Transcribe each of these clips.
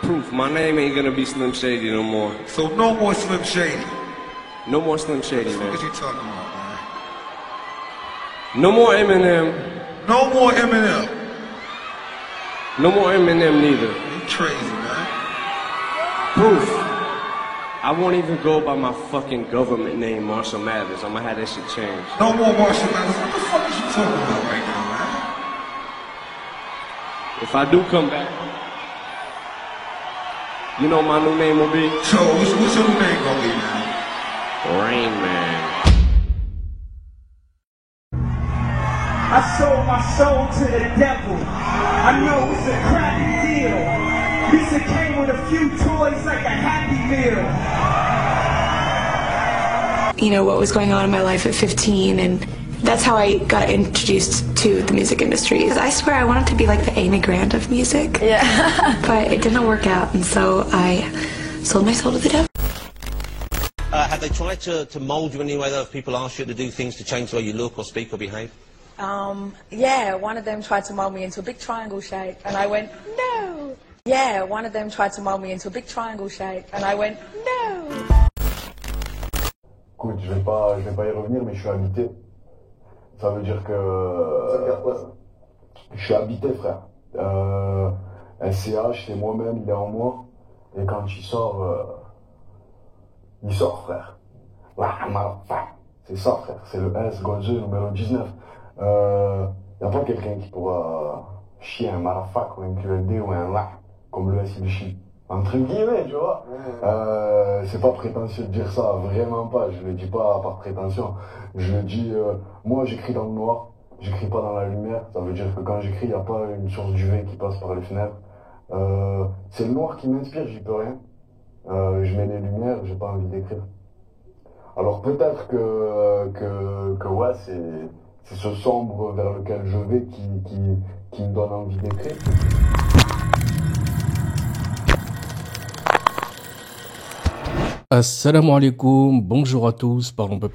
Proof, my name ain't gonna be Slim Shady no more. So no more Slim Shady. No more Slim Shady, man. What you talking about, man? No more Eminem. No more Eminem. No more Eminem neither. You crazy, man. Proof. I won't even go by my fucking government name, Marshall Mathers. I'm gonna have that shit changed. No more Marshall Mathers. What the fuck is you talking about right now, man? If I do come back, you know my new name will be? So, what's your new name gonna be, man? Rain Man. I sold my soul to the devil. I know it's a crappy deal. Lisa came with a few toys like a Happy Meal. You know, what was going on in my life at 15, and that's how I got introduced to the music industry. I swear I wanted to be like the Amy Grant of music. Yeah. But it didn't work out, and so I sold my soul to the devil. Have they tried to mould you in any way though, if people ask you to do things to change the way you look or speak or behave? Yeah, one of them tried to mold me into a big triangle shape, and I went, no. Yeah, one of them tried to mold me into a big triangle shape, and I went, no. Écoute, je vais pas y revenir, mais je suis habité. Ça veut dire que... Ça veut dire quoi, ça? Je suis habité, frère. SCH, c'est moi-même, il est en moi. Et quand il sort, frère. C'est ça, frère. C'est le S, Godje, numéro 19. Y a pas quelqu'un qui pourra chier un marafak ou un QLD ou un la, comme le S il chie. Entre guillemets, tu vois. C'est pas prétentieux de dire ça, vraiment pas. Je le dis pas par prétention. Je le dis, moi j'écris dans le noir, j'écris pas dans la lumière. Ça veut dire que quand j'écris, y a pas une source d'UV qui passe par les fenêtres. C'est le noir qui m'inspire, j'y peux rien. Je mets les lumières, j'ai pas envie d'écrire. Alors peut-être que ouais, c'est ce sombre vers lequel je vais qui me donne envie d'écrire. Assalamu alaikum, bonjour à tous, parlons bien,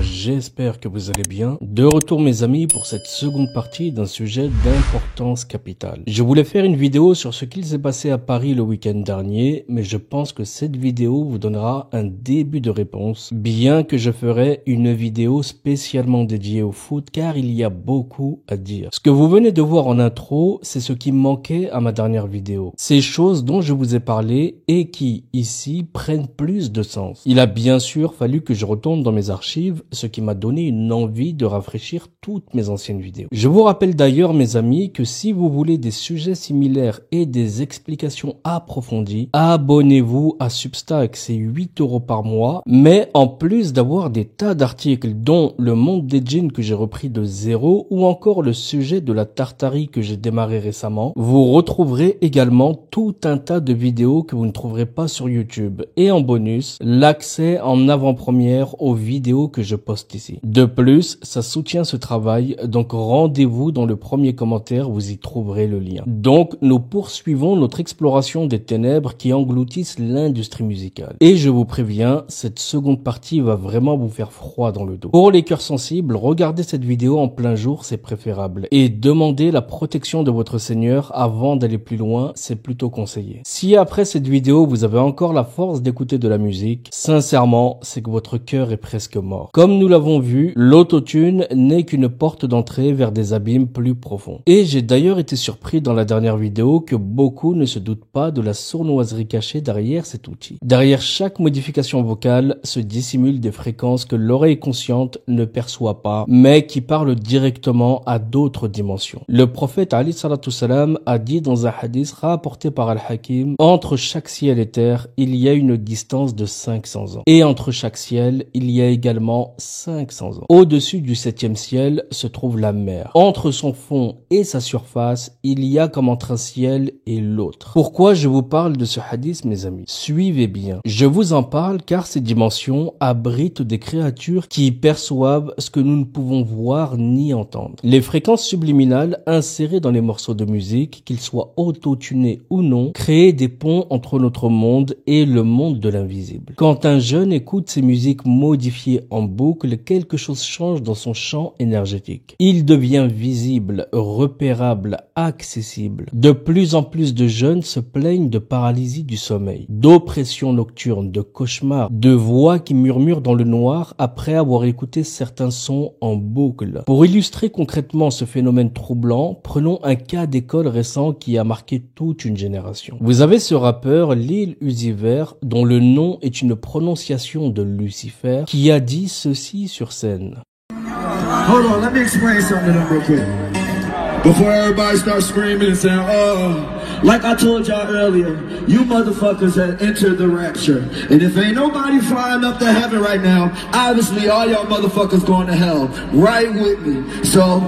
j'espère que vous allez bien. De retour mes amis pour cette seconde partie d'un sujet d'importance capitale. Je voulais faire une vidéo sur ce qu'il s'est passé à Paris le week-end dernier, mais je pense que cette vidéo vous donnera un début de réponse, bien que je ferai une vidéo spécialement dédiée au foot car il y a beaucoup à dire. Ce que vous venez de voir en intro, c'est ce qui manquait à ma dernière vidéo. Ces choses dont je vous ai parlé et qui, ici, prennent plus de sens. Il a bien sûr fallu que je retourne dans mes archives, ce qui m'a donné une envie de rafraîchir toutes mes anciennes vidéos. Je vous rappelle d'ailleurs mes amis que si vous voulez des sujets similaires et des explications approfondies, abonnez-vous à Substack, c'est 8 € par mois, mais en plus d'avoir des tas d'articles dont le monde des djinns que j'ai repris de zéro ou encore le sujet de la Tartarie que j'ai démarré récemment, vous retrouverez également tout un tas de vidéos que vous ne trouverez pas sur YouTube et en bonus l'accès en avant-première aux vidéos que je poste ici. De plus, ça soutient ce travail, donc rendez-vous dans le premier commentaire, vous y trouverez le lien. Donc, nous poursuivons notre exploration des ténèbres qui engloutissent l'industrie musicale. Et je vous préviens, cette seconde partie va vraiment vous faire froid dans le dos. Pour les cœurs sensibles, regardez cette vidéo en plein jour, c'est préférable. Et demandez la protection de votre Seigneur avant d'aller plus loin, c'est plutôt conseillé. Si après cette vidéo, vous avez encore la force d'écouter de la musique, sincèrement, c'est que votre cœur est presque mort. Comme nous l'avons vu, l'autotune n'est qu'une porte d'entrée vers des abîmes plus profonds. Et j'ai d'ailleurs été surpris dans la dernière vidéo que beaucoup ne se doutent pas de la sournoiserie cachée derrière cet outil. Derrière chaque modification vocale se dissimulent des fréquences que l'oreille consciente ne perçoit pas, mais qui parlent directement à d'autres dimensions. Le prophète Ali salatu salam a dit dans un hadith rapporté par Al-Hakim, entre chaque ciel et terre, il y a une distance de 500 ans. Et entre chaque ciel, il y a également 500 ans. Au-dessus du 7e ciel se trouve la mer. Entre son fond et sa surface, il y a comme entre un ciel et l'autre. Pourquoi je vous parle de ce hadith, mes amis? Suivez bien. Je vous en parle car ces dimensions abritent des créatures qui perçoivent ce que nous ne pouvons voir ni entendre. Les fréquences subliminales insérées dans les morceaux de musique, qu'ils soient auto-tunés ou non, créent des ponts entre notre monde et le monde de l'invisible. visible. Quand un jeune écoute ces musiques modifiées en boucle, quelque chose change dans son champ énergétique. Il devient visible, repérable, accessible. De plus en plus de jeunes se plaignent de paralysie du sommeil, d'oppression nocturne, de cauchemars, de voix qui murmurent dans le noir après avoir écouté certains sons en boucle. Pour illustrer concrètement ce phénomène troublant, prenons un cas d'école récent qui a marqué toute une génération. Vous avez ce rappeur Lil Uzi Vert, dont le nom est une prononciation de Lucifer, qui a dit ceci sur scène. Hold on, let me explain something to them real quick. Before everybody starts screaming and saying, oh, like I told y'all earlier, you motherfuckers have entered the rapture. And if ain't nobody flying up to heaven right now, obviously all y'all motherfuckers going to hell. Right with me. So,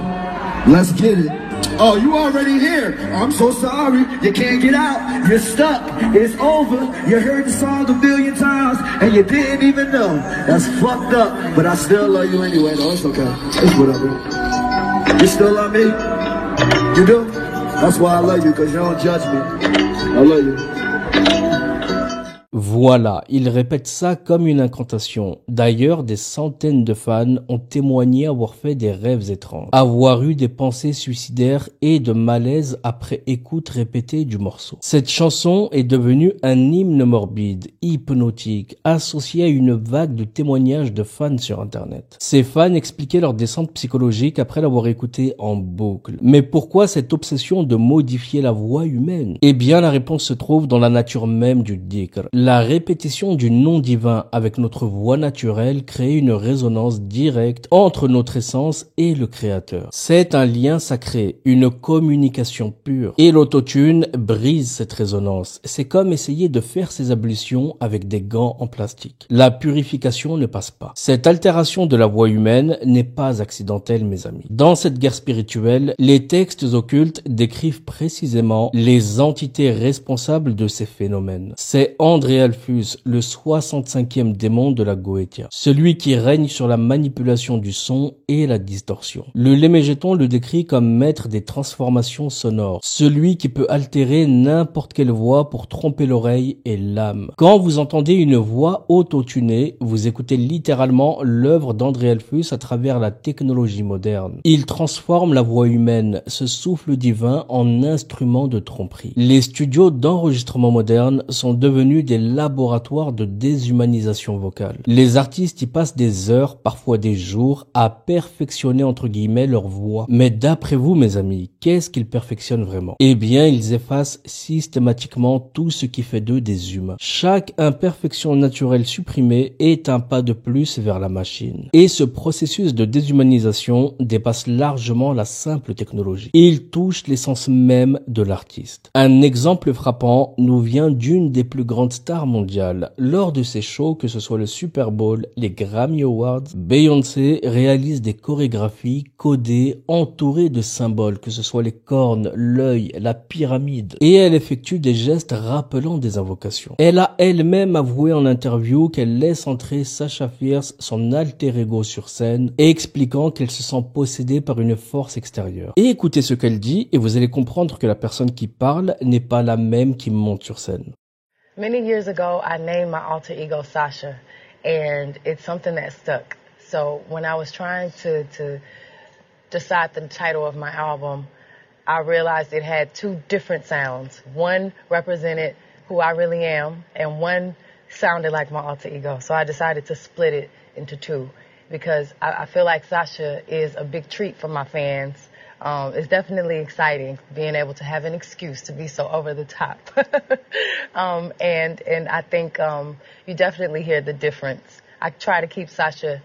let's get it. Oh, you already here. I'm so sorry. You can't get out. You're stuck. It's over. You heard the song a million times and you didn't even know. That's fucked up. But I still love you anyway, though. It's okay. It's whatever. You still love me? You do? That's why I love you, because you don't judge me. I love you. Voilà, il répète ça comme une incantation. D'ailleurs, des centaines de fans ont témoigné avoir fait des rêves étranges, avoir eu des pensées suicidaires et de malaise après écoute répétée du morceau. Cette chanson est devenue un hymne morbide, hypnotique, associé à une vague de témoignages de fans sur Internet. Ces fans expliquaient leur descente psychologique après l'avoir écouté en boucle. Mais pourquoi cette obsession de modifier la voix humaine? Eh bien, la réponse se trouve dans la nature même du dhikr. La répétition du nom divin avec notre voix naturelle crée une résonance directe entre notre essence et le créateur. C'est un lien sacré, une communication pure. Et l'autotune brise cette résonance. C'est comme essayer de faire ses ablutions avec des gants en plastique. La purification ne passe pas. Cette altération de la voix humaine n'est pas accidentelle, mes amis. Dans cette guerre spirituelle, les textes occultes décrivent précisément les entités responsables de ces phénomènes. C'est André Alphus, le 65e démon de la Goetia, celui qui règne sur la manipulation du son et la distorsion. Le Lémégéton le décrit comme maître des transformations sonores, celui qui peut altérer n'importe quelle voix pour tromper l'oreille et l'âme. Quand vous entendez une voix auto-tunée, vous écoutez littéralement l'œuvre d'André Alphus à travers la technologie moderne. Il transforme la voix humaine, ce souffle divin, en instrument de tromperie. Les studios d'enregistrement modernes sont devenus des laboratoire de déshumanisation vocale. Les artistes y passent des heures, parfois des jours, à perfectionner entre guillemets leur voix. Mais d'après vous, mes amis, qu'est-ce qu'ils perfectionnent vraiment? Eh bien, ils effacent systématiquement tout ce qui fait d'eux des humains. Chaque imperfection naturelle supprimée est un pas de plus vers la machine. Et ce processus de déshumanisation dépasse largement la simple technologie. Il touche l'essence même de l'artiste. Un exemple frappant nous vient d'une des plus grandes stars mondiale. Lors de ces shows, que ce soit le Super Bowl, les Grammy Awards, Beyoncé réalise des chorégraphies codées, entourées de symboles, que ce soit les cornes, l'œil, la pyramide. Et elle effectue des gestes rappelant des invocations. Elle a elle-même avoué en interview qu'elle laisse entrer Sasha Fierce, son alter ego, sur scène, et expliquant qu'elle se sent possédée par une force extérieure. Et écoutez ce qu'elle dit, et vous allez comprendre que la personne qui parle n'est pas la même qui monte sur scène. Many years ago, I named my alter ego Sasha, and it's something that stuck. So when I was trying to decide the title of my album, I realized it had two different sounds. One represented who I really am, and one sounded like my alter ego. So I decided to split it into two, because I feel like Sasha is a big treat for my fans. It's definitely exciting being able to have an excuse to be so over the top. And I think you definitely hear the difference. I try to keep Sasha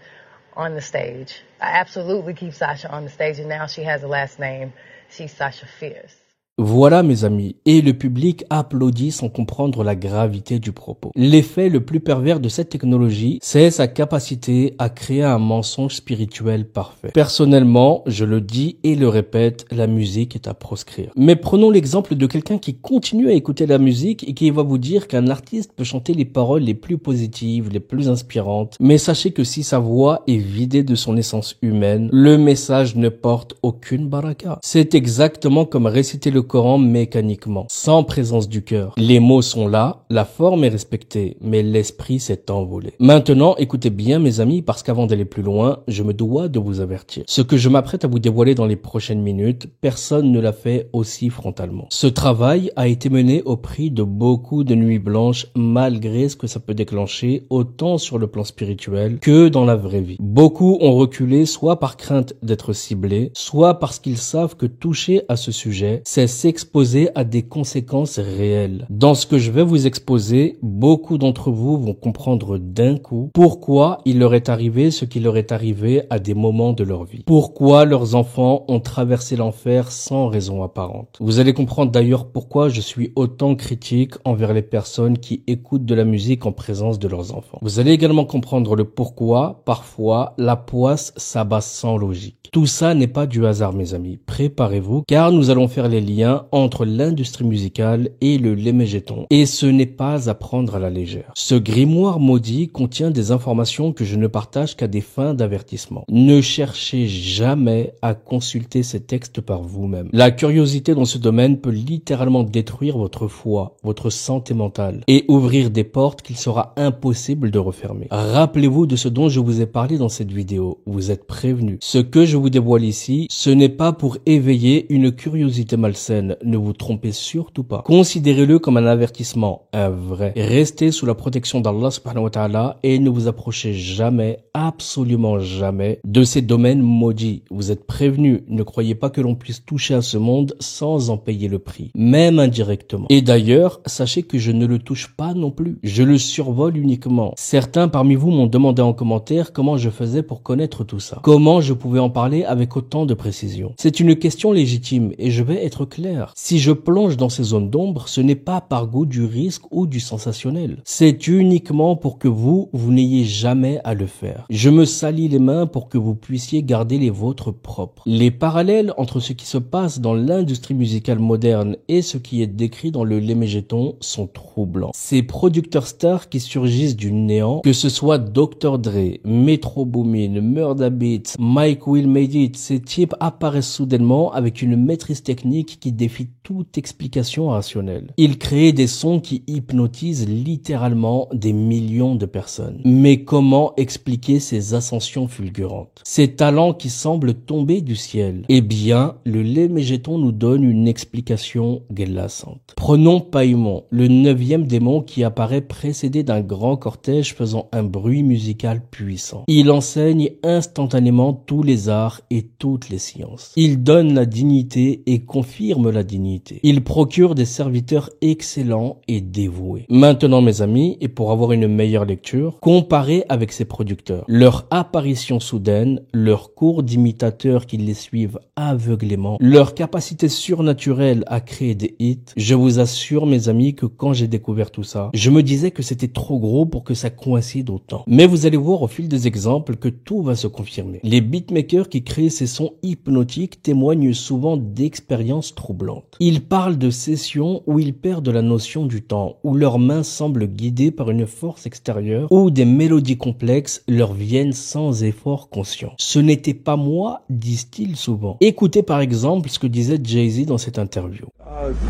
on the stage. I absolutely keep Sasha on the stage, and now she has a last name. She's Sasha Fierce. Voilà mes amis, et le public applaudit sans comprendre la gravité du propos. L'effet le plus pervers de cette technologie, c'est sa capacité à créer un mensonge spirituel parfait. Personnellement, je le dis et le répète, la musique est à proscrire. Mais prenons l'exemple de quelqu'un qui continue à écouter la musique et qui va vous dire qu'un artiste peut chanter les paroles les plus positives, les plus inspirantes, mais sachez que si sa voix est vidée de son essence humaine, le message ne porte aucune baraka. C'est exactement comme réciter le le Coran mécaniquement, sans présence du cœur. Les mots sont là, la forme est respectée, mais l'esprit s'est envolé. Maintenant, écoutez bien mes amis, parce qu'avant d'aller plus loin, je me dois de vous avertir. Ce que je m'apprête à vous dévoiler dans les prochaines minutes, personne ne l'a fait aussi frontalement. Ce travail a été mené au prix de beaucoup de nuits blanches, malgré ce que ça peut déclencher, autant sur le plan spirituel que dans la vraie vie. Beaucoup ont reculé soit par crainte d'être ciblés, soit parce qu'ils savent que toucher à ce sujet, c'est s'exposer à des conséquences réelles. Dans ce que je vais vous exposer, beaucoup d'entre vous vont comprendre d'un coup pourquoi il leur est arrivé ce qui leur est arrivé à des moments de leur vie. Pourquoi leurs enfants ont traversé l'enfer sans raison apparente. Vous allez comprendre d'ailleurs pourquoi je suis autant critique envers les personnes qui écoutent de la musique en présence de leurs enfants. Vous allez également comprendre le pourquoi, parfois, la poisse s'abat sans logique. Tout ça n'est pas du hasard mes amis, préparez-vous car nous allons faire les liens entre l'industrie musicale et le lémégéton. Et ce n'est pas à prendre à la légère. Ce grimoire maudit contient des informations que je ne partage qu'à des fins d'avertissement. Ne cherchez jamais à consulter ces textes par vous-même. La curiosité dans ce domaine peut littéralement détruire votre foi, votre santé mentale et ouvrir des portes qu'il sera impossible de refermer. Rappelez-vous de ce dont je vous ai parlé dans cette vidéo. Vous êtes prévenus. Ce que je vous dévoile ici, ce n'est pas pour éveiller une curiosité malsaine. Ne vous trompez surtout pas. Considérez-le comme un avertissement, un vrai. Restez sous la protection d'Allah subhanahu wa ta'ala et ne vous approchez jamais, absolument jamais, de ces domaines maudits. Vous êtes prévenus. Ne croyez pas que l'on puisse toucher à ce monde sans en payer le prix, même indirectement. Et d'ailleurs, sachez que je ne le touche pas non plus. Je le survole uniquement. Certains parmi vous m'ont demandé en commentaire comment je faisais pour connaître tout ça. Comment je pouvais en parler avec autant de précision. C'est une question légitime et je vais être clair. Si je plonge dans ces zones d'ombre, ce n'est pas par goût du risque ou du sensationnel. C'est uniquement pour que vous n'ayez jamais à le faire. Je me salis les mains pour que vous puissiez garder les vôtres propres. Les parallèles entre ce qui se passe dans l'industrie musicale moderne et ce qui est décrit dans le lémégéton sont troublants. Ces producteurs stars qui surgissent du néant, que ce soit Dr. Dre, Metro Boomin, Murda Beats, Mike Will Made It, ces types apparaissent soudainement avec une maîtrise technique qui défie toute explication rationnelle. Ils créent des sons qui hypnotisent littéralement des millions de personnes. Mais comment expliquer ces ascensions fulgurantes? Ces talents qui semblent tomber du ciel? Eh bien, le lémégéton nous donne une explication glaçante. Prenons Paimon, le 9e démon qui apparaît précédé d'un grand cortège faisant un bruit musical puissant. Il enseigne instantanément tous les arts et toutes les sciences. Il donne la dignité et confirme la dignité. Il procure des serviteurs excellents et dévoués. Maintenant mes amis, et pour avoir une meilleure lecture, comparez avec ces producteurs. Leur apparition soudaine, leur cours d'imitateurs qui les suivent aveuglément, leur capacité surnaturelle à créer des hits, je vous assure mes amis que quand j'ai découvert tout ça, je me disais que c'était trop gros pour que ça coïncide autant. Mais vous allez voir au fil des exemples que tout va se confirmer. Les beatmakers qui créent ces sons hypnotiques témoignent souvent d'expériences troublantes. Ils parlent de sessions où ils perdent la notion du temps, où leurs mains semblent guidées par une force extérieure, où des mélodies complexes leur viennent sans effort conscient. Ce n'était pas moi, disent-ils souvent. Écoutez par exemple ce que disait Jay-Z dans cette interview.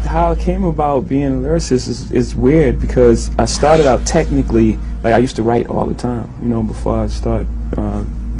How I came about being a lyricist is weird because I started out technically, like I used to write all the time, you know, before I started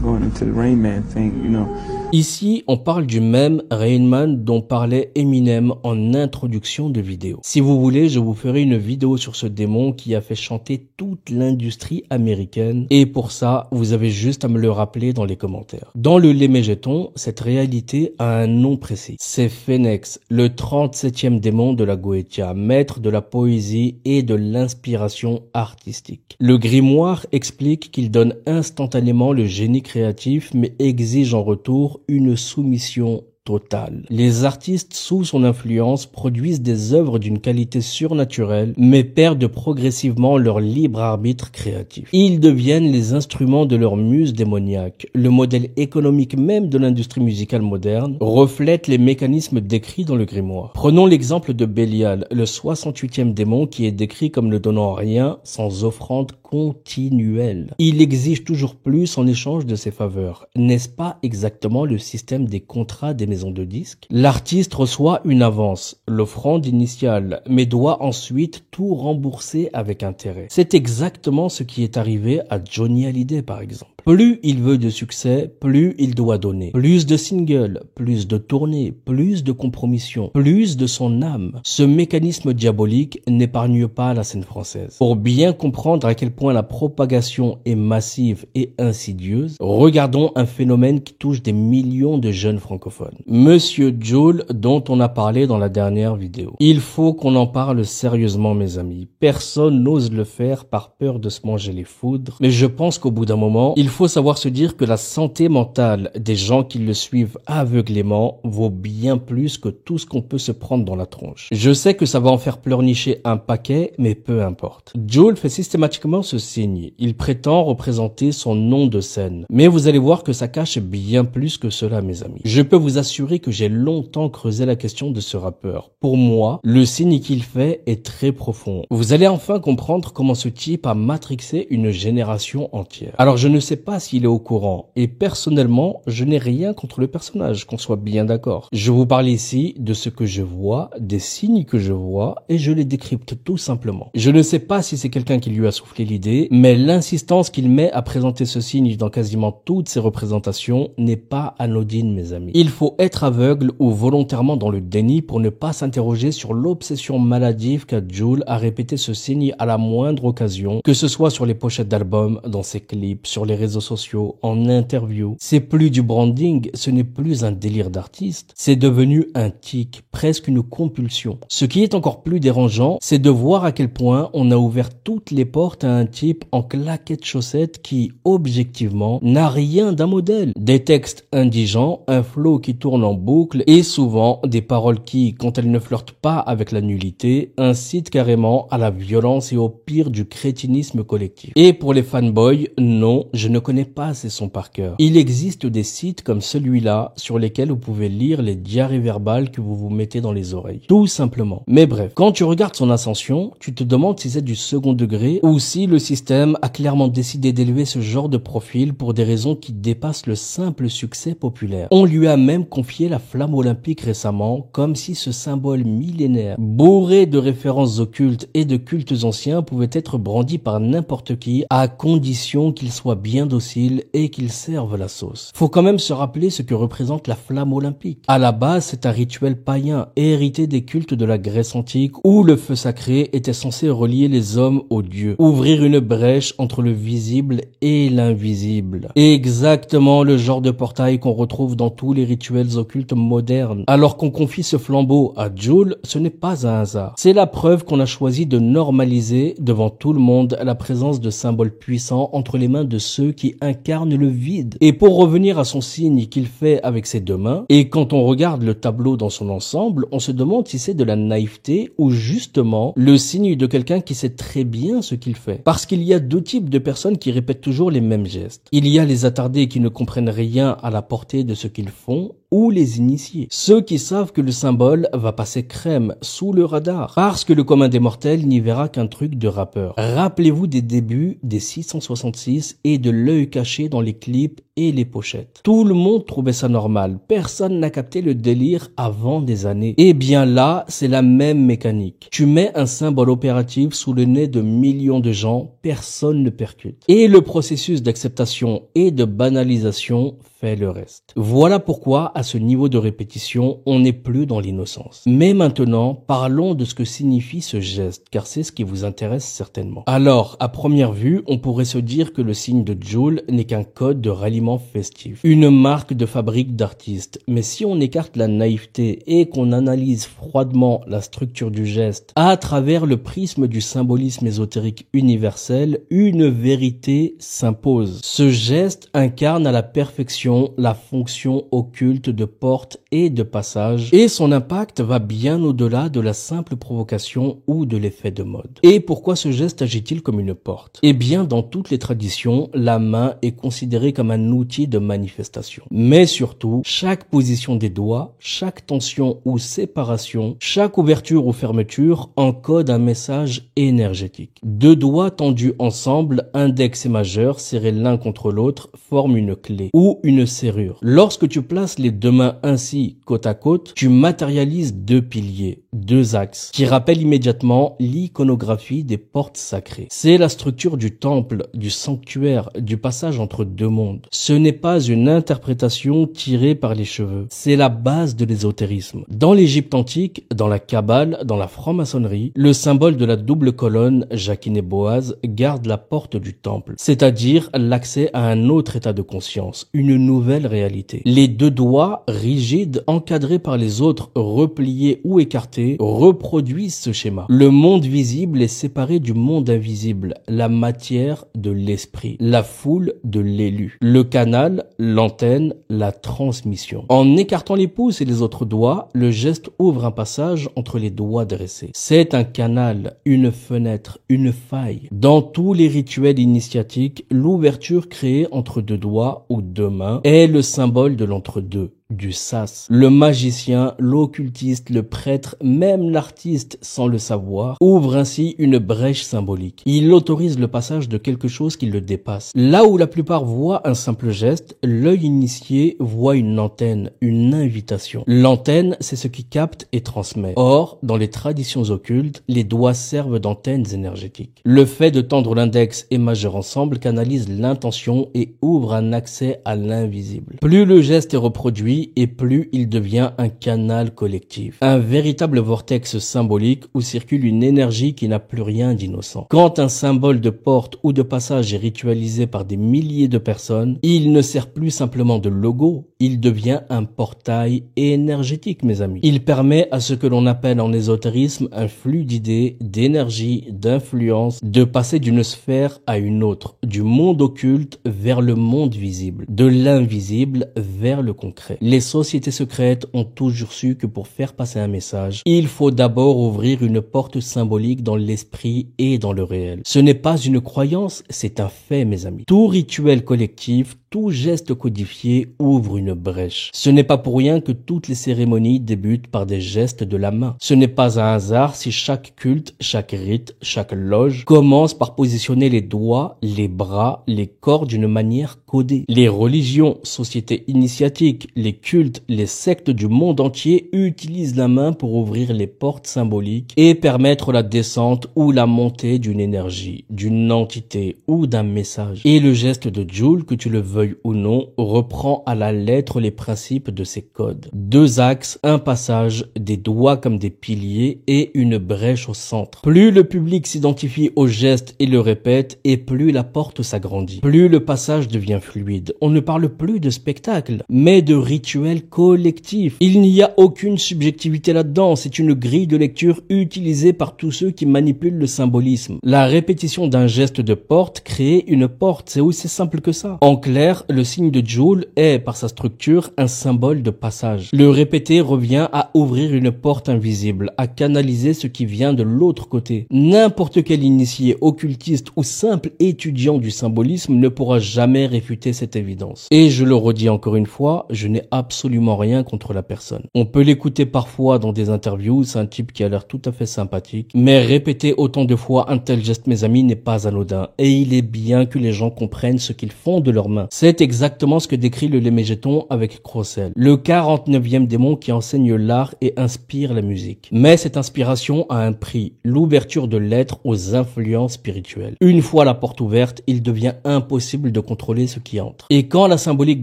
going into the Rain Man thing, you know. Ici, on parle du même Rain Man dont parlait Eminem en introduction de vidéo. Si vous voulez, je vous ferai une vidéo sur ce démon qui a fait chanter toute l'industrie américaine et pour ça, vous avez juste à me le rappeler dans les commentaires. Dans le lémégéton, cette réalité a un nom précis. C'est Phénex, le 37e démon de la Goetia, maître de la poésie et de l'inspiration artistique. Le grimoire explique qu'il donne instantanément le génie créatif mais exige en retour une soumission totale. Les artistes sous son influence produisent des œuvres d'une qualité surnaturelle, mais perdent progressivement leur libre arbitre créatif. Ils deviennent les instruments de leur muse démoniaque. Le modèle économique même de l'industrie musicale moderne reflète les mécanismes décrits dans le grimoire. Prenons l'exemple de Bélial, le 68e démon qui est décrit comme ne donnant rien sans offrande continuelle. Il exige toujours plus en échange de ses faveurs. N'est-ce pas exactement le système des contrats des maisons de disques? L'artiste reçoit une avance, l'offrande initiale, mais doit ensuite tout rembourser avec intérêt. C'est exactement ce qui est arrivé à Johnny Hallyday par exemple. Plus il veut de succès, plus il doit donner. Plus de singles, plus de tournées, plus de compromissions, plus de son âme. Ce mécanisme diabolique n'épargne pas la scène française. Pour bien comprendre à quel point la propagation est massive et insidieuse, regardons un phénomène qui touche des millions de jeunes francophones. Monsieur Jul, dont on a parlé dans la dernière vidéo. Il faut qu'on en parle sérieusement, mes amis. Personne n'ose le faire par peur de se manger les foudres, mais je pense qu'au bout d'un moment, il faut savoir se dire que la santé mentale des gens qui le suivent aveuglément vaut bien plus que tout ce qu'on peut se prendre dans la tronche. Je sais que ça va en faire pleurnicher un paquet, mais peu importe. Jul fait systématiquement ce signe. Il prétend représenter son nom de scène. Mais vous allez voir que ça cache bien plus que cela, mes amis. Je peux vous assurer que j'ai longtemps creusé la question de ce rappeur. Pour moi, le signe qu'il fait est très profond. Vous allez enfin comprendre comment ce type a matrixé une génération entière. Alors je ne sais pas s'il est au courant, et personnellement, je n'ai rien contre le personnage, qu'on soit bien d'accord. Je vous parle ici de ce que je vois, des signes que je vois, et je les décrypte tout simplement. Je ne sais pas si c'est quelqu'un qui lui a soufflé l'idée, mais l'insistance qu'il met à présenter ce signe dans quasiment toutes ses représentations n'est pas anodine, mes amis. Il faut être aveugle ou volontairement dans le déni pour ne pas s'interroger sur l'obsession maladive qu'a Jul à répéter ce signe à la moindre occasion, que ce soit sur les pochettes d'albums, dans ses clips, sur les réseaux sociaux, en interview. C'est plus du branding, ce n'est plus un délire d'artiste, c'est devenu un tic, presque une compulsion. Ce qui est encore plus dérangeant, c'est de voir à quel point on a ouvert toutes les portes à un type en claquettes chaussettes qui, objectivement, n'a rien d'un modèle. Des textes indigents, un flow qui tourne en boucle et souvent des paroles qui, quand elles ne flirtent pas avec la nullité, incitent carrément à la violence et au pire du crétinisme collectif. Et pour les fanboys, non, je ne connais pas ces sons par cœur. Il existe des sites comme celui-là sur lesquels vous pouvez lire les diarrhées verbales que vous vous mettez dans les oreilles. Tout simplement. Mais bref, quand tu regardes son ascension, tu te demandes si c'est du second degré ou si le système a clairement décidé d'élever ce genre de profil pour des raisons qui dépassent le simple succès populaire. On lui a même confié la flamme olympique récemment, comme si ce symbole millénaire, bourré de références occultes et de cultes anciens, pouvait être brandi par n'importe qui à condition qu'il soit bien docile et qu'il serve la sauce. Faut quand même se rappeler ce que représente la flamme olympique. À la base, c'est un rituel païen hérité des cultes de la Grèce antique où le feu sacré était censé relier les hommes aux dieux, ouvrir une brèche entre le visible et l'invisible. Exactement le genre de portail qu'on retrouve dans tous les rituels occultes modernes. Alors qu'on confie ce flambeau à Jul, ce n'est pas un hasard. C'est la preuve qu'on a choisi de normaliser devant tout le monde la présence de symboles puissants entre les mains de ceux qui incarnent le vide. Et pour revenir à son signe qu'il fait avec ses deux mains, et quand on regarde le tableau dans son ensemble, on se demande si c'est de la naïveté ou justement le signe de quelqu'un qui sait très bien ce qu'il fait. Parce qu'il y a deux types de personnes qui répètent toujours les mêmes gestes. Il y a les attardés qui ne comprennent rien à la portée de ce qu'ils font, ou les initiés. Ceux qui savent que le symbole va passer crème sous le radar, parce que le commun des mortels n'y verra qu'un truc de rappeur. Rappelez-vous des débuts des 666 et de l'œil caché dans les clips et les pochettes. Tout le monde trouvait ça normal. Personne n'a capté le délire avant des années. Et bien là, c'est la même mécanique. Tu mets un symbole opératif sous le nez de millions de gens, personne ne percute. Et le processus d'acceptation et de banalisation fait le reste. Voilà pourquoi, à ce niveau de répétition, on n'est plus dans l'innocence. Mais maintenant, parlons de ce que signifie ce geste, car c'est ce qui vous intéresse certainement. Alors, à première vue, on pourrait se dire que le signe de Jul n'est qu'un code de ralliement festif, une marque de fabrique d'artistes. Mais si on écarte la naïveté et qu'on analyse froidement la structure du geste à travers le prisme du symbolisme ésotérique universel, une vérité s'impose. Ce geste incarne à la perfection la fonction occulte de porte et de passage, et son impact va bien au-delà de la simple provocation ou de l'effet de mode. Et pourquoi ce geste agit-il comme une porte? Eh bien, dans toutes les traditions, la main est considérée comme un outil de manifestation. Mais surtout, chaque position des doigts, chaque tension ou séparation, chaque ouverture ou fermeture encode un message énergétique. Deux doigts tendus ensemble, index et majeur, serrés l'un contre l'autre, forment une clé ou une serrure. Lorsque tu places les deux mains ainsi côte à côte, tu matérialises deux piliers, deux axes, qui rappellent immédiatement l'iconographie des portes sacrées. C'est la structure du temple, du sanctuaire, du passage entre deux mondes. Ce n'est pas une interprétation tirée par les cheveux, c'est la base de l'ésotérisme. Dans l'Égypte antique, dans la Kabbale, dans la franc-maçonnerie, le symbole de la double colonne, Jachin et Boaz, garde la porte du temple, c'est-à-dire l'accès à un autre état de conscience, une nouvelle réalité. Les deux doigts, rigides, encadrés par les autres, repliés ou écartés, reproduisent ce schéma. Le monde visible est séparé du monde invisible, la matière de l'esprit, la foule de l'élu, le canal, l'antenne, la transmission. En écartant les pouces et les autres doigts, le geste ouvre un passage entre les doigts dressés. C'est un canal, une fenêtre, une faille. Dans tous les rituels initiatiques, l'ouverture créée entre deux doigts ou deux mains est le symbole de l'entre-deux, du sas. Le magicien, l'occultiste, le prêtre, même l'artiste, sans le savoir, ouvre ainsi une brèche symbolique. Il autorise le passage de quelque chose qui le dépasse. Là où la plupart voient un simple geste, l'œil initié voit une antenne, une invitation. L'antenne, c'est ce qui capte et transmet. Or, dans les traditions occultes, les doigts servent d'antennes énergétiques. Le fait de tendre l'index et majeur ensemble canalise l'intention et ouvre un accès à l'invisible. Plus le geste est reproduit, et plus il devient un canal collectif. Un véritable vortex symbolique où circule une énergie qui n'a plus rien d'innocent. Quand un symbole de porte ou de passage est ritualisé par des milliers de personnes, il ne sert plus simplement de logo, il devient un portail énergétique, mes amis. Il permet à ce que l'on appelle en ésotérisme un flux d'idées, d'énergie, d'influence, de passer d'une sphère à une autre, du monde occulte vers le monde visible, de l'invisible vers le concret. Les sociétés secrètes ont toujours su que pour faire passer un message, il faut d'abord ouvrir une porte symbolique dans l'esprit et dans le réel. Ce n'est pas une croyance, c'est un fait, mes amis. Tout rituel collectif, tout geste codifié ouvre une brèche. Ce n'est pas pour rien que toutes les cérémonies débutent par des gestes de la main. Ce n'est pas un hasard si chaque culte, chaque rite, chaque loge commence par positionner les doigts, les bras, les corps d'une manière codée. Les religions, sociétés initiatiques, les cultes, les sectes du monde entier utilisent la main pour ouvrir les portes symboliques et permettre la descente ou la montée d'une énergie, d'une entité ou d'un message. Et le geste de Joule, que tu le veuilles ou non, reprend à la lettre les principes de ces codes. Deux axes, un passage, des doigts comme des piliers et une brèche au centre. Plus le public s'identifie au geste et le répète, et plus la porte s'agrandit. Plus le passage devient fluide. On ne parle plus de spectacle, mais de rituel collectif. Il n'y a aucune subjectivité là-dedans, c'est une grille de lecture utilisée par tous ceux qui manipulent le symbolisme. La répétition d'un geste de porte crée une porte, c'est aussi simple que ça. En clair, le signe de Joule est, par sa structure, un symbole de passage. Le répéter revient à ouvrir une porte invisible, à canaliser ce qui vient de l'autre côté. N'importe quel initié, occultiste ou simple étudiant du symbolisme ne pourra jamais réfuter cette évidence. Et je le redis encore une fois, je n'ai absolument rien contre la personne. On peut l'écouter parfois dans des interviews, c'est un type qui a l'air tout à fait sympathique, mais répéter autant de fois un tel geste, mes amis, n'est pas anodin. Et il est bien que les gens comprennent ce qu'ils font de leurs mains. C'est exactement ce que décrit le Lémégéton avec Crossel, le 49e démon qui enseigne l'art et inspire la musique. Mais cette inspiration a un prix, l'ouverture de l'être aux influences spirituelles. Une fois la porte ouverte, il devient impossible de contrôler ce qui entre. Et quand la symbolique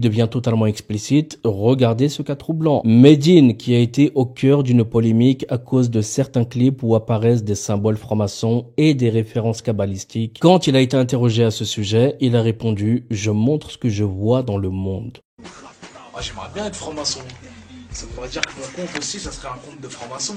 devient totalement explicite, regardez ce cas troublant. Medine, qui a été au cœur d'une polémique à cause de certains clips où apparaissent des symboles francs-maçons et des références kabbalistiques. Quand il a été interrogé à ce sujet, il a répondu « Je montre ce que je vois dans le monde ». J'aimerais bien être franc-maçon. Ça voudrait dire que mon compte aussi, ça serait un compte de franc-maçon.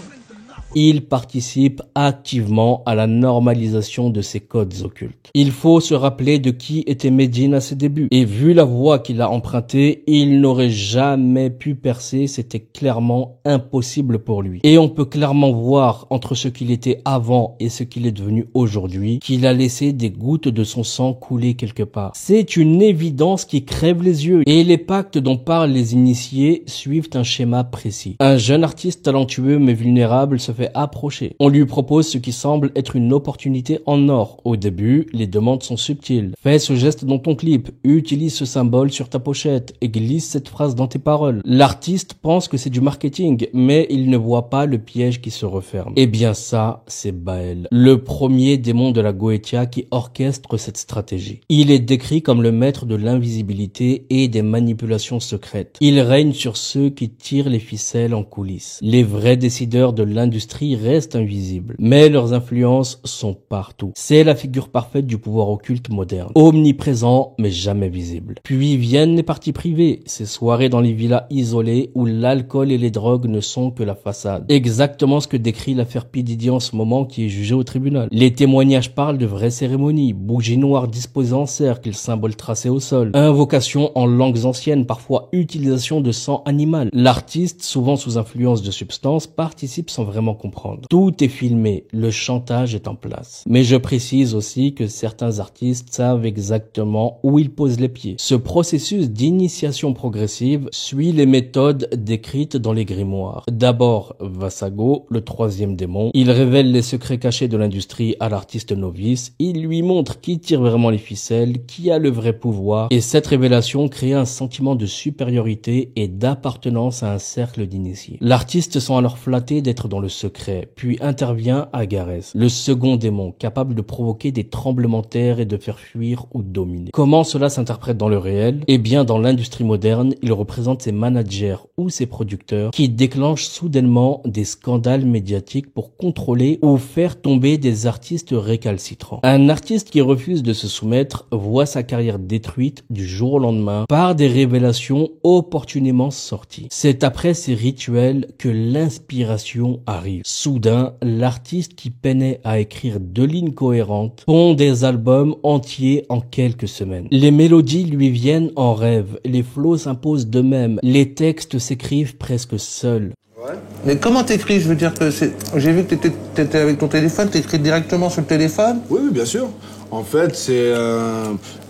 Il participe activement à la normalisation de ces codes occultes. Il faut se rappeler de qui était Medine à ses débuts. Et vu la voie qu'il a empruntée, il n'aurait jamais pu percer, c'était clairement impossible pour lui. Et on peut clairement voir entre ce qu'il était avant et ce qu'il est devenu aujourd'hui, qu'il a laissé des gouttes de son sang couler quelque part. C'est une évidence qui crève les yeux. Et les pactes dont parlent les initiés suivent un schéma précis. Un jeune artiste talentueux mais vulnérable se fait approcher. On lui propose ce qui semble être une opportunité en or. Au début, les demandes sont subtiles. Fais ce geste dans ton clip, utilise ce symbole sur ta pochette et glisse cette phrase dans tes paroles. L'artiste pense que c'est du marketing, mais il ne voit pas le piège qui se referme. Eh bien ça, c'est Bael, le premier démon de la Goetia qui orchestre cette stratégie. Il est décrit comme le maître de l'invisibilité et des manipulations secrètes. Il règne sur ceux qui tirent les ficelles en coulisses. Les vrais décideurs de l'industrie restent invisibles, mais leurs influences sont partout. C'est la figure parfaite du pouvoir occulte moderne, omniprésent mais jamais visible. Puis viennent les parties privées, ces soirées dans les villas isolées où l'alcool et les drogues ne sont que la façade. Exactement ce que décrit l'affaire P. Diddy en ce moment qui est jugée au tribunal. Les témoignages parlent de vraies cérémonies, bougies noires disposées en cercle, symboles tracés au sol, invocations en langues anciennes, parfois utilisation de sang animal. L'artiste, souvent sous influence de substances, participe sans vraiment comprendre. Tout est filmé, le chantage est en place. Mais je précise aussi que certains artistes savent exactement où ils posent les pieds. Ce processus d'initiation progressive suit les méthodes décrites dans les grimoires. D'abord, Vassago, le troisième démon. Il révèle les secrets cachés de l'industrie à l'artiste novice. Il lui montre qui tire vraiment les ficelles, qui a le vrai pouvoir. Et cette révélation crée un sentiment de supériorité et d'appartenance à un cercle d'initiés. L'artiste sent alors flatté d'être dans le secret, puis intervient Agarès, le second démon, capable de provoquer des tremblements de terre et de faire fuir ou dominer. Comment cela s'interprète dans le réel? Eh bien, dans l'industrie moderne, il représente ses managers ou ses producteurs qui déclenchent soudainement des scandales médiatiques pour contrôler ou faire tomber des artistes récalcitrants. Un artiste qui refuse de se soumettre voit sa carrière détruite du jour au lendemain par des révélations opportunément sorties. C'est après ces rituels que l'inspiration arrive. Soudain, l'artiste qui peinait à écrire 2 lignes cohérentes pond des albums entiers en quelques semaines. Les mélodies lui viennent en rêve, les flows s'imposent d'eux-mêmes, les textes s'écrivent presque seuls. Ouais. Mais comment t'écris? Je veux dire que c'est... J'ai vu que t'étais avec ton téléphone, t'écris directement sur le téléphone? Oui, bien sûr. En fait, c'est...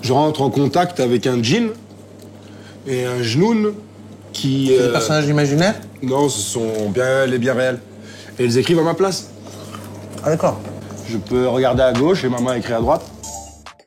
je rentre en contact avec un djinn et un jnoun qui... C'est des personnages imaginaires? Non, ce sont les biens réels. Et ils écrivent à ma place. Ah d'accord. Je peux regarder à gauche et ma main écrit à droite.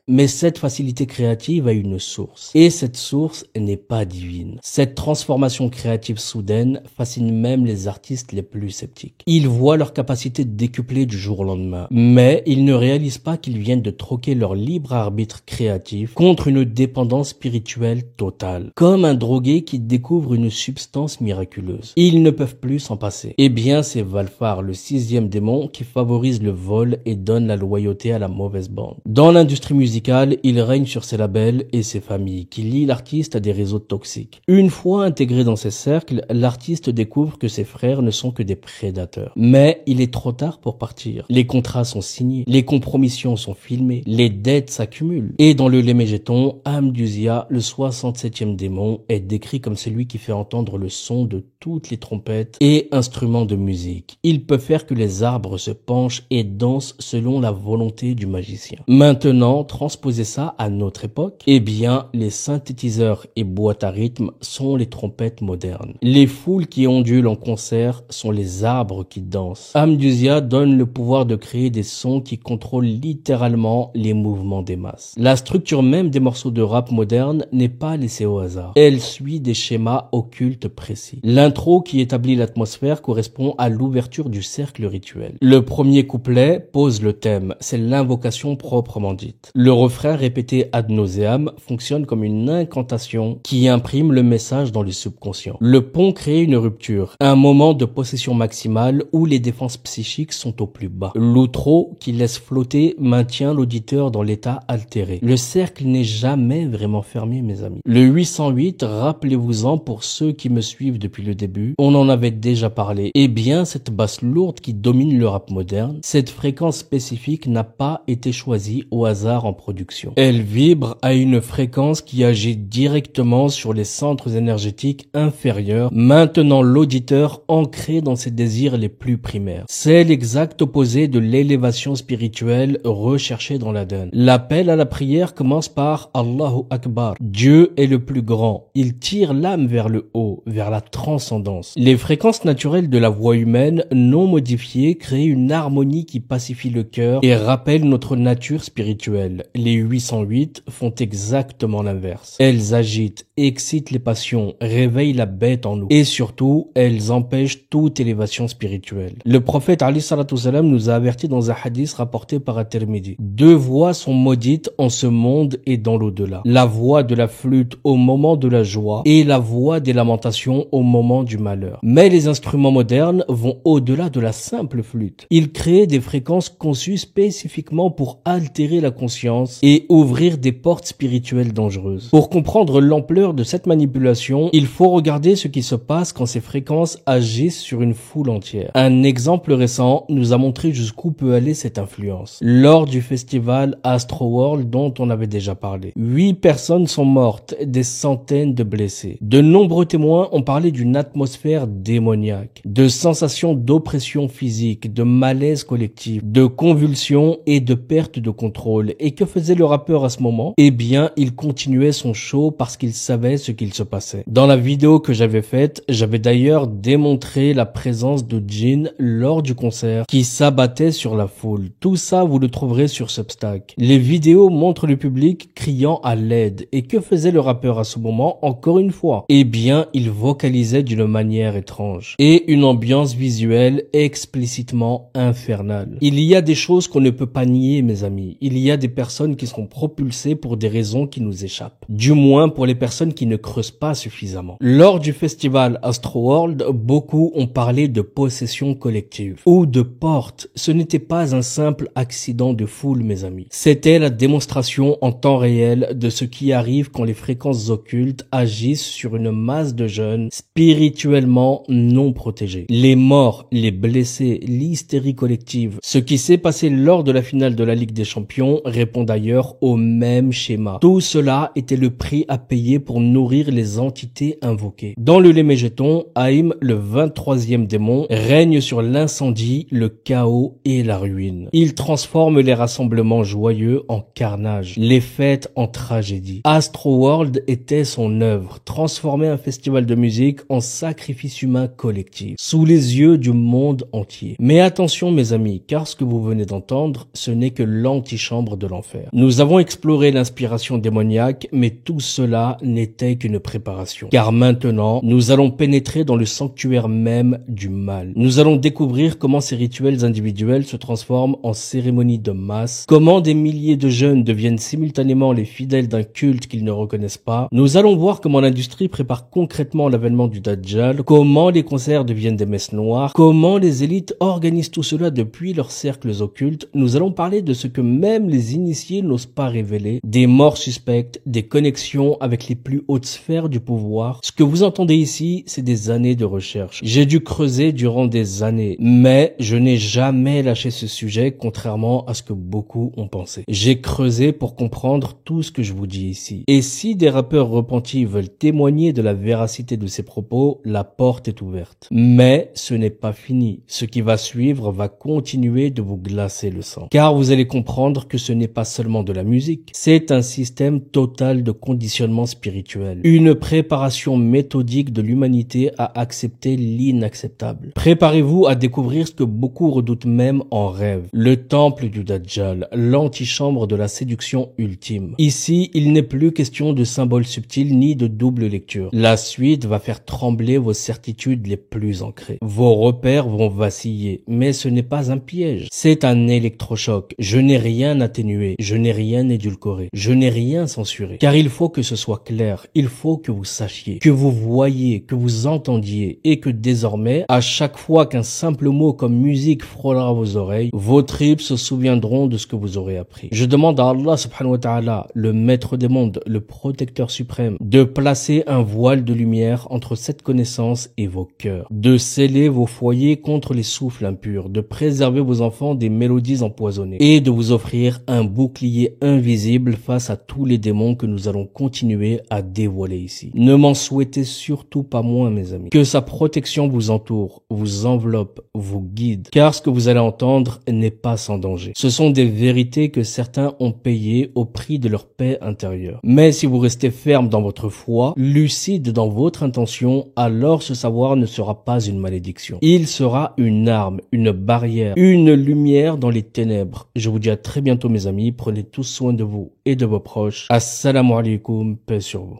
Mais cette facilité créative a une source. Et cette source n'est pas divine. Cette transformation créative soudaine fascine même les artistes les plus sceptiques. Ils voient leur capacité de décupler du jour au lendemain. Mais ils ne réalisent pas qu'ils viennent de troquer leur libre arbitre créatif contre une dépendance spirituelle totale. Comme un drogué qui découvre une substance miraculeuse. Ils ne peuvent plus s'en passer. Eh bien, c'est Valfar, le 6e démon, qui favorise le vol et donne la loyauté à la mauvaise bande. Dans l'industrie musicale, il règne sur ses labels et ses familles, qui lient l'artiste à des réseaux toxiques. Une fois intégré dans ces cercles, l'artiste découvre que ses frères ne sont que des prédateurs. Mais il est trop tard pour partir. Les contrats sont signés, les compromissions sont filmées, les dettes s'accumulent. Et dans le Lémégéton, Amdusia, le 67e démon, est décrit comme celui qui fait entendre le son de toutes les trompettes et instruments de musique. Il peut faire que les arbres se penchent et dansent selon la volonté du magicien. Maintenant, transposer ça à notre époque, eh bien, les synthétiseurs et boîtes à rythme sont les trompettes modernes. Les foules qui ondulent en concert sont les arbres qui dansent. Amdusia donne le pouvoir de créer des sons qui contrôlent littéralement les mouvements des masses. La structure même des morceaux de rap moderne n'est pas laissée au hasard. Elle suit des schémas occultes précis. L'intro qui établit l'atmosphère correspond à l'ouverture du cercle rituel. Le premier couplet pose le thème, c'est l'invocation proprement dite. Le refrain répété ad nauseam fonctionne comme une incantation qui imprime le message dans le subconscient. Le pont crée une rupture, un moment de possession maximale où les défenses psychiques sont au plus bas. L'outro qui laisse flotter maintient l'auditeur dans l'état altéré. Le cercle n'est jamais vraiment fermé, mes amis. Le 808, rappelez-vous-en pour ceux qui me suivent depuis le début, on en avait déjà parlé. Eh bien, cette basse lourde qui domine le rap moderne, cette fréquence spécifique n'a pas été choisie au hasard en production. Elle vibre à une fréquence qui agit directement sur les centres énergétiques inférieurs, maintenant l'auditeur ancré dans ses désirs les plus primaires. C'est l'exact opposé de l'élévation spirituelle recherchée dans l'Adhan. L'appel à la prière commence par Allahu Akbar. Dieu est le plus grand. Il tire l'âme vers le haut, vers la transcendance. Les fréquences naturelles de la voix humaine non modifiées créent une harmonie qui pacifie le cœur et rappelle notre nature spirituelle. Les 808 font exactement l'inverse. Elles agitent, excitent les passions, réveillent la bête en nous et surtout, elles empêchent toute élévation spirituelle. Le prophète Ali sallallahu alayhi wa sallam nous a averti dans un hadith rapporté par At-Tirmidhi. Deux voix sont maudites en ce monde et dans l'au-delà. La voix de la flûte au moment de la joie et la voix des lamentations au moment du malheur. Mais les instruments modernes vont au-delà de la simple flûte. Ils créent des fréquences conçues spécifiquement pour altérer la conscience et ouvrir des portes spirituelles dangereuses. Pour comprendre l'ampleur de cette manipulation, il faut regarder ce qui se passe quand ces fréquences agissent sur une foule entière. Un exemple récent nous a montré jusqu'où peut aller cette influence. Lors du festival Astroworld dont on avait déjà parlé, 8 personnes sont mortes, des centaines de blessés. De nombreux témoins ont parlé d'une atmosphère démoniaque, de sensations d'oppression physique, de malaise collectif, de convulsions et de perte de contrôle. Et que faisait le rappeur à ce moment? Eh bien, il continuait son show parce qu'il savait ce qu'il se passait. Dans la vidéo que j'avais faite, j'avais d'ailleurs démontré la présence de djinns lors du concert qui s'abattait sur la foule. Tout ça, vous le trouverez sur Substack. Les vidéos montrent le public criant à l'aide. Et que faisait le rappeur à ce moment? Encore une fois, eh bien, il vocalisait d'une manière étrange et une ambiance visuelle explicitement infernale. Il y a des choses qu'on ne peut pas nier, mes amis. Il y a des personnes qui sont propulsées pour des raisons qui nous échappent. Du moins pour les personnes qui ne creusent pas suffisamment. Lors du festival Astroworld, beaucoup ont parlé de possession collective ou de porte. Ce n'était pas un simple accident de foule, mes amis. C'était la démonstration en temps réel de ce qui arrive quand les fréquences occultes agissent sur une masse de jeunes spirituellement non protégés. Les morts, les blessés, l'hystérie collective. Ce qui s'est passé lors de la finale de la Ligue des Champions répond d'ailleurs au même schéma. Tout cela était le prix à payer pour nourrir les entités invoquées. Dans le Lémégéton, Haïm, le 23e démon, règne sur l'incendie, le chaos et la ruine. Il transforme les rassemblements joyeux en carnage, les fêtes en tragédie. Astroworld était son œuvre, transformer un festival de musique en sacrifice humain collectif, sous les yeux du monde entier. Mais attention mes amis, car ce que vous venez d'entendre, ce n'est que l'antichambre de l'enfer. Nous avons exploré l'inspiration démoniaque, mais tout cela n'était qu'une préparation. Car maintenant, nous allons pénétrer dans le sanctuaire même du mal. Nous allons découvrir comment ces rituels individuels se transforment en cérémonies de masse, comment des milliers de jeunes deviennent simultanément les fidèles d'un culte qu'ils ne reconnaissent pas. Nous allons voir comment l'industrie prépare concrètement l'avènement du Dajjal, comment les concerts deviennent des messes noires, comment les élites organisent tout cela depuis leurs cercles occultes. Nous allons parler de ce que même les initiés n'osent pas révéler, des morts suspectes, des connexions avec les plus hautes sphères du pouvoir. Ce que vous entendez ici, c'est des années de recherche. J'ai dû creuser durant des années, mais je n'ai jamais lâché ce sujet, contrairement à ce que beaucoup ont pensé. J'ai creusé pour comprendre tout ce que je vous dis ici. Et si des rappeurs repentis veulent témoigner de la véracité de ces propos, la porte est ouverte. Mais ce n'est pas fini. Ce qui va suivre va continuer de vous glacer le sang. Car vous allez comprendre que ce n'est pas seulement de la musique, c'est un système total de conditionnement spirituel. Une préparation méthodique de l'humanité à accepter l'inacceptable. Préparez-vous à découvrir ce que beaucoup redoutent même en rêve. Le temple du Dajjal, l'antichambre de la séduction ultime. Ici, il n'est plus question de symboles subtils ni de double lecture. La suite va faire trembler vos certitudes les plus ancrées. Vos repères vont vaciller, mais ce n'est pas un piège. C'est un électrochoc. Je n'ai rien atténué. Je n'ai rien édulcoré. Je n'ai rien censuré. Car il faut que ce soit clair. Il faut que vous sachiez, que vous voyiez, que vous entendiez et que désormais, à chaque fois qu'un simple mot comme musique frôlera vos oreilles, vos tripes se souviendront de ce que vous aurez appris. Je demande à Allah subhanahu wa ta'ala, le maître des mondes, le protecteur suprême, de placer un voile de lumière entre cette connaissance et vos cœurs, de sceller vos foyers contre les souffles impurs, de préserver vos enfants des mélodies empoisonnées et de vous offrir un bouclier invisible face à tous les démons que nous allons continuer à dévoiler ici. Ne m'en souhaitez surtout pas moins, mes amis. Que sa protection vous entoure, vous enveloppe, vous guide, car ce que vous allez entendre n'est pas sans danger. Ce sont des vérités que certains ont payées au prix de leur paix intérieure. Mais si vous restez ferme dans votre foi, lucide dans votre intention, alors ce savoir ne sera pas une malédiction. Il sera une arme, une barrière, une lumière dans les ténèbres. Je vous dis à très bientôt, mes amis. Prenez tous soin de vous et de vos proches. Assalamu alaikum, paix sur vous.